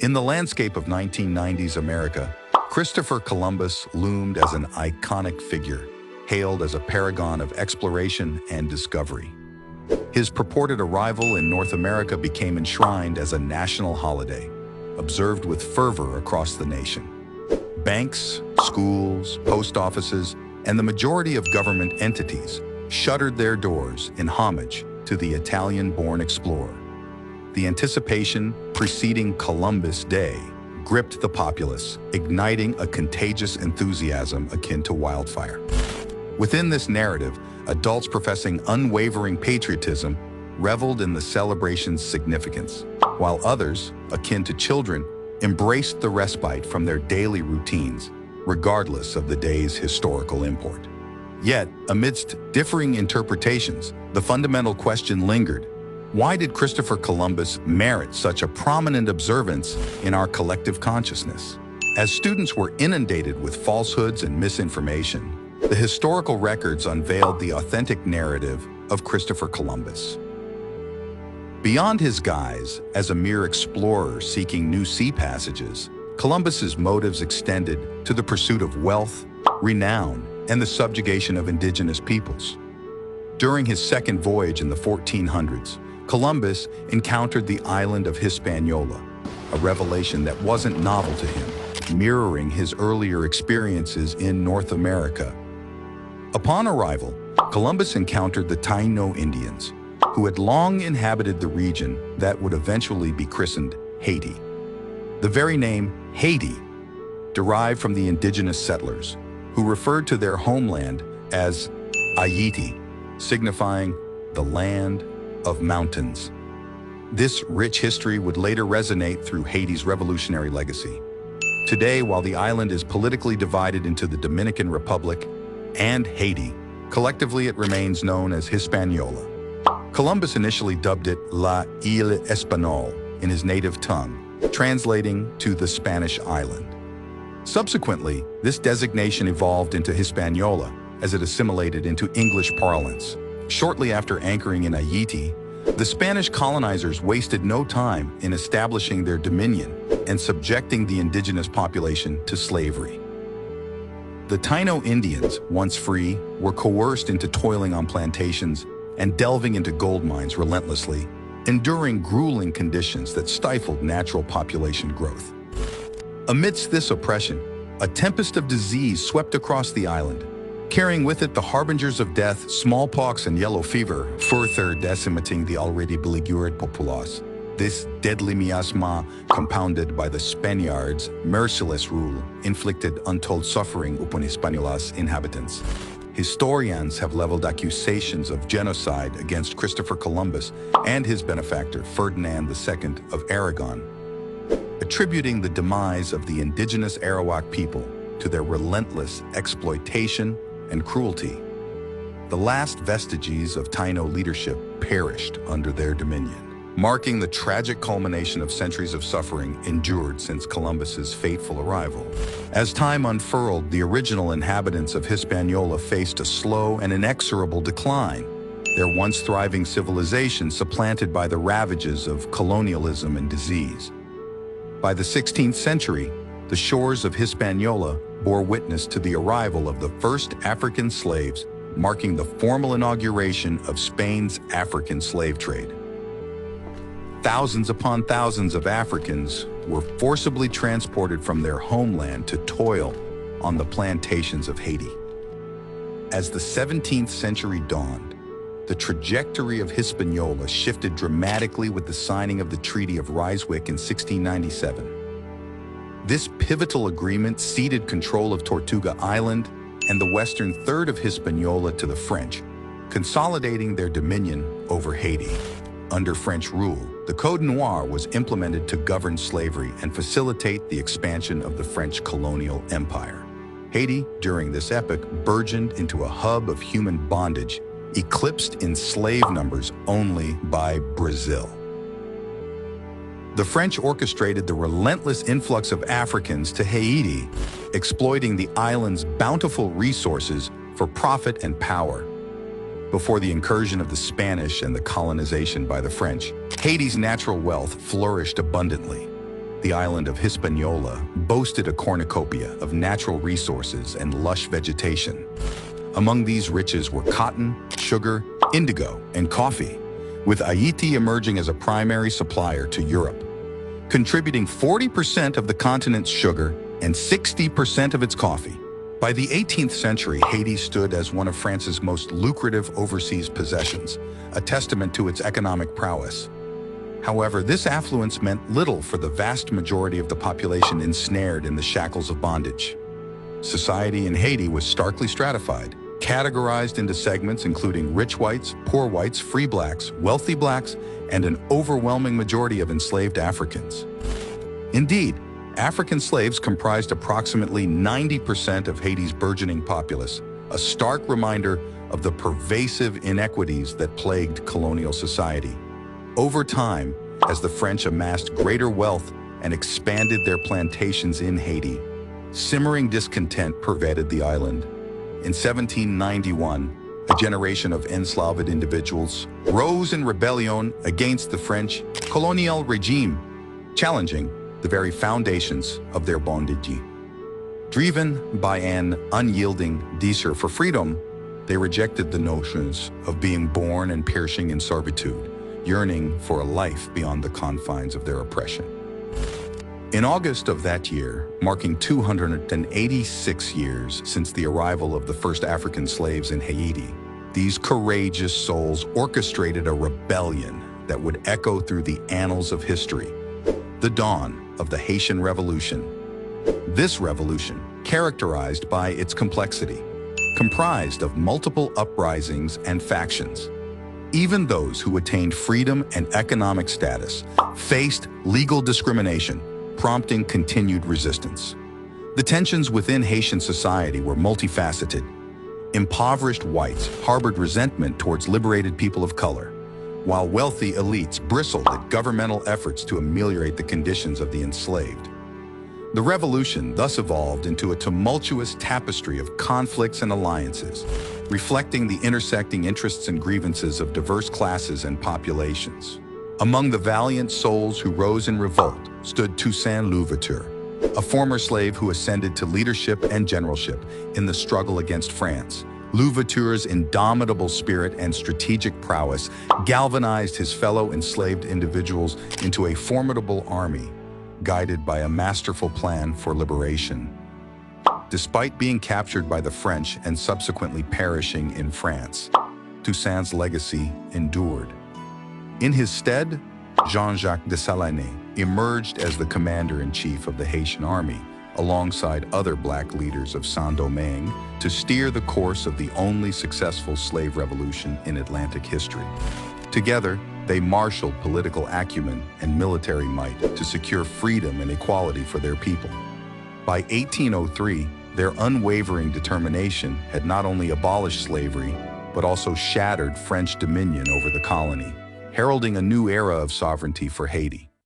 In the landscape of 1990s America, Christopher Columbus loomed as an iconic figure, hailed as a paragon of exploration and discovery. His purported arrival in North America became enshrined as a national holiday, observed with fervor across the nation. Banks, schools, post offices, and the majority of government entities shuttered their doors in homage to the Italian-born explorer. The anticipation preceding Columbus Day gripped the populace, igniting a contagious enthusiasm akin to wildfire. Within this narrative, adults professing unwavering patriotism reveled in the celebration's significance, while others, akin to children, embraced the respite from their daily routines, regardless of the day's historical import. Yet, amidst differing interpretations, the fundamental question lingered: why did Christopher Columbus merit such a prominent observance in our collective consciousness? As students were inundated with falsehoods and misinformation, the historical records unveiled the authentic narrative of Christopher Columbus. Beyond his guise as a mere explorer seeking new sea passages, Columbus's motives extended to the pursuit of wealth, renown, and the subjugation of indigenous peoples. During his second voyage in the 1400s, Columbus encountered the island of Hispaniola, a revelation that wasn't novel to him, mirroring his earlier experiences in North America. Upon arrival, Columbus encountered the Taino Indians, who had long inhabited the region that would eventually be christened Haiti. The very name Haiti derived from the indigenous settlers, who referred to their homeland as Ayiti, signifying the land of mountains. This rich history would later resonate through Haiti's revolutionary legacy. Today, while the island is politically divided into the Dominican Republic and Haiti, collectively it remains known as Hispaniola. Columbus initially dubbed it La Isle Espagnole in his native tongue, translating to the Spanish island. Subsequently, this designation evolved into Hispaniola as it assimilated into English parlance. Shortly after anchoring in Haiti, the Spanish colonizers wasted no time in establishing their dominion and subjecting the indigenous population to slavery. The Taino Indians, once free, were coerced into toiling on plantations and delving into gold mines relentlessly, enduring grueling conditions that stifled natural population growth. Amidst this oppression, a tempest of disease swept across the island, carrying with it the harbingers of death, smallpox and yellow fever, further decimating the already beleaguered populace. This deadly miasma, compounded by the Spaniards' merciless rule, inflicted untold suffering upon Hispaniola's inhabitants. Historians have leveled accusations of genocide against Christopher Columbus and his benefactor, Ferdinand II of Aragon, attributing the demise of the indigenous Arawak people to their relentless exploitation and cruelty. The last vestiges of Taino leadership perished under their dominion, marking the tragic culmination of centuries of suffering endured since Columbus's fateful arrival. As time unfurled, the original inhabitants of Hispaniola faced a slow and inexorable decline, their once thriving civilization supplanted by the ravages of colonialism and disease. By the 16th century, the shores of Hispaniola bore witness to the arrival of the first African slaves, marking the formal inauguration of Spain's African slave trade. Thousands upon thousands of Africans were forcibly transported from their homeland to toil on the plantations of Haiti. As the 17th century dawned, the trajectory of Hispaniola shifted dramatically with the signing of the Treaty of Ryswick in 1697. This pivotal agreement ceded control of Tortuga Island and the western third of Hispaniola to the French, consolidating their dominion over Haiti. Under French rule, the Code Noir was implemented to govern slavery and facilitate the expansion of the French colonial empire. Haiti, during this epoch, burgeoned into a hub of human bondage, eclipsed in slave numbers only by Brazil. The French orchestrated the relentless influx of Africans to Haiti, exploiting the island's bountiful resources for profit and power. Before the incursion of the Spanish and the colonization by the French, Haiti's natural wealth flourished abundantly. the island of Hispaniola boasted a cornucopia of natural resources and lush vegetation. Among these riches were cotton, sugar, indigo, and coffee, with Haiti emerging as a primary supplier to Europe, contributing 40% of the continent's sugar and 60% of its coffee. By the 18th century, Haiti stood as one of France's most lucrative overseas possessions, a testament to its economic prowess. However, this affluence meant little for the vast majority of the population ensnared in the shackles of bondage. Society in Haiti was starkly stratified, categorized into segments including rich whites, poor whites, free blacks, wealthy blacks, and an overwhelming majority of enslaved Africans. Indeed, African slaves comprised approximately 90% of Haiti's burgeoning populace, a stark reminder of the pervasive inequities that plagued colonial society. Over time, as the French amassed greater wealth and expanded their plantations in Haiti, simmering discontent pervaded the island. In 1791, a generation of enslaved individuals rose in rebellion against the French colonial regime, challenging the very foundations of their bondage. Driven by an unyielding desire for freedom, they rejected the notions of being born and perishing in servitude, yearning for a life beyond the confines of their oppression. In August of that year, marking 286 years since the arrival of the first African slaves in Haiti, these courageous souls orchestrated a rebellion that would echo through the annals of history, the dawn of the Haitian Revolution. This revolution, characterized by its complexity, comprised of multiple uprisings and factions. Even those who attained freedom and economic status faced legal discrimination, prompting continued resistance. The tensions within Haitian society were multifaceted. Impoverished whites harbored resentment towards liberated people of color, while wealthy elites bristled at governmental efforts to ameliorate the conditions of the enslaved. The revolution thus evolved into a tumultuous tapestry of conflicts and alliances, reflecting the intersecting interests and grievances of diverse classes and populations. Among the valiant souls who rose in revolt stood Toussaint Louverture, a former slave who ascended to leadership and generalship in the struggle against France. Louverture's indomitable spirit and strategic prowess galvanized his fellow enslaved individuals into a formidable army, guided by a masterful plan for liberation. Despite being captured by the French and subsequently perishing in France, Toussaint's legacy endured. In his stead, Jean-Jacques Dessalines emerged as the commander-in-chief of the Haitian army, alongside other black leaders of Saint-Domingue, to steer the course of the only successful slave revolution in Atlantic history. Together, they marshaled political acumen and military might to secure freedom and equality for their people. By 1803, their unwavering determination had not only abolished slavery, but also shattered French dominion over the colony, heralding a new era of sovereignty for Haiti.